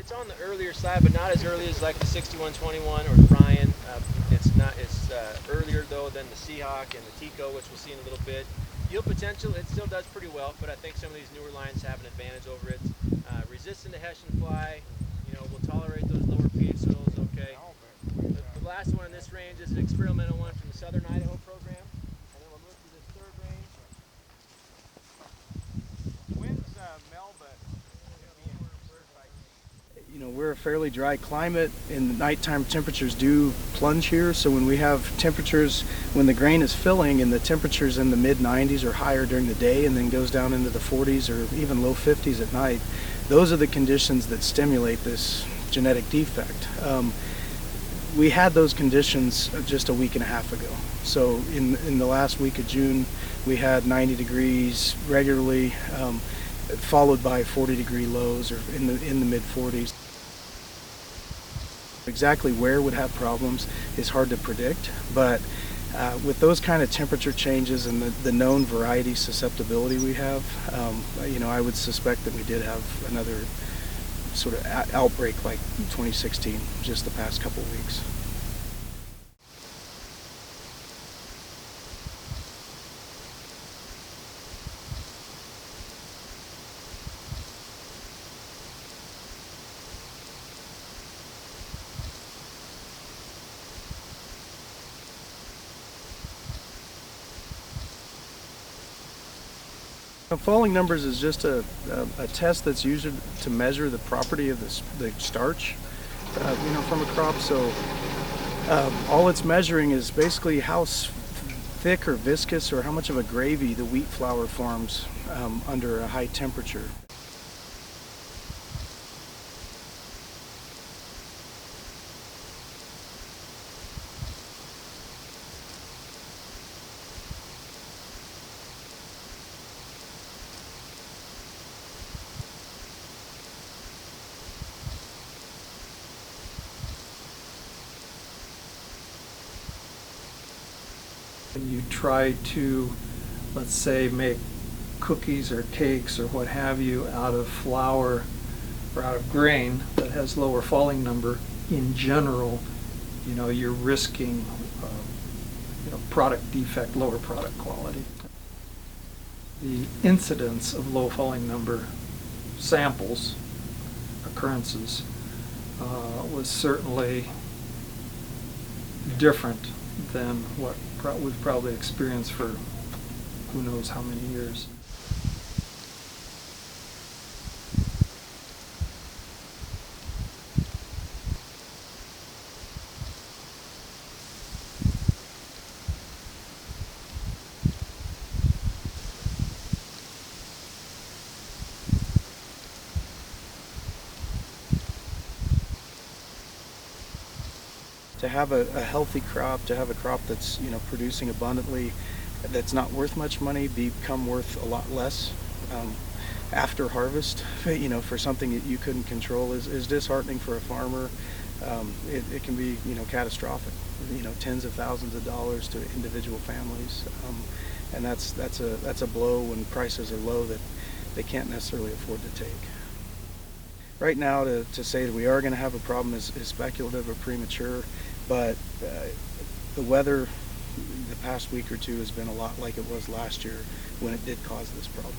It's on the earlier side, but not as early as like the 6121 or Brian. It's not. It's earlier though than the Seahawk and the Tico, which we'll see in a little bit. Yield potential, it still does pretty well, but I think some of these newer lines have an advantage over it. Resistant to Hessian fly, will tolerate those lower pH soils. Okay. The last one in this range is an experimental one from the Southern Idaho program, and then we'll move to this third range. When's Melba being certified? We're a fairly dry climate, and the nighttime temperatures do plunge here. So when we have temperatures, when the grain is filling and the temperatures in the mid 90s or higher during the day and then goes down into the 40s or even low 50s at night, those are the conditions that stimulate this genetic defect. We had those conditions just a week and a half ago. So in the last week of June, we had 90 degrees regularly, followed by 40-degree lows or in the mid 40s. Exactly where would have problems is hard to predict, but with those kind of temperature changes and the known variety susceptibility we have, I would suspect that we did have another sort of outbreak like 2016 just the past couple of weeks. Falling numbers is just a test that's used to measure the property of the starch, from a crop. So all it's measuring is basically how thick or viscous or how much of a gravy the wheat flour forms under a high temperature. You try to, let's say, make cookies or cakes or what have you out of flour or out of grain that has lower falling number. In general, you're risking product defect, lower product quality. The incidence of low falling number samples, occurrences, was certainly different than what we've probably experienced for who knows how many years. To have a healthy crop, to have a crop that's producing abundantly, that's not worth much money, become worth a lot less after harvest, for something that you couldn't control is disheartening for a farmer. It can be catastrophic, tens of thousands of dollars to individual families, and that's a blow when prices are low that they can't necessarily afford to take. Right now, to say that we are going to have a problem is speculative or premature, but the weather the past week or two has been a lot like it was last year when it did cause this problem.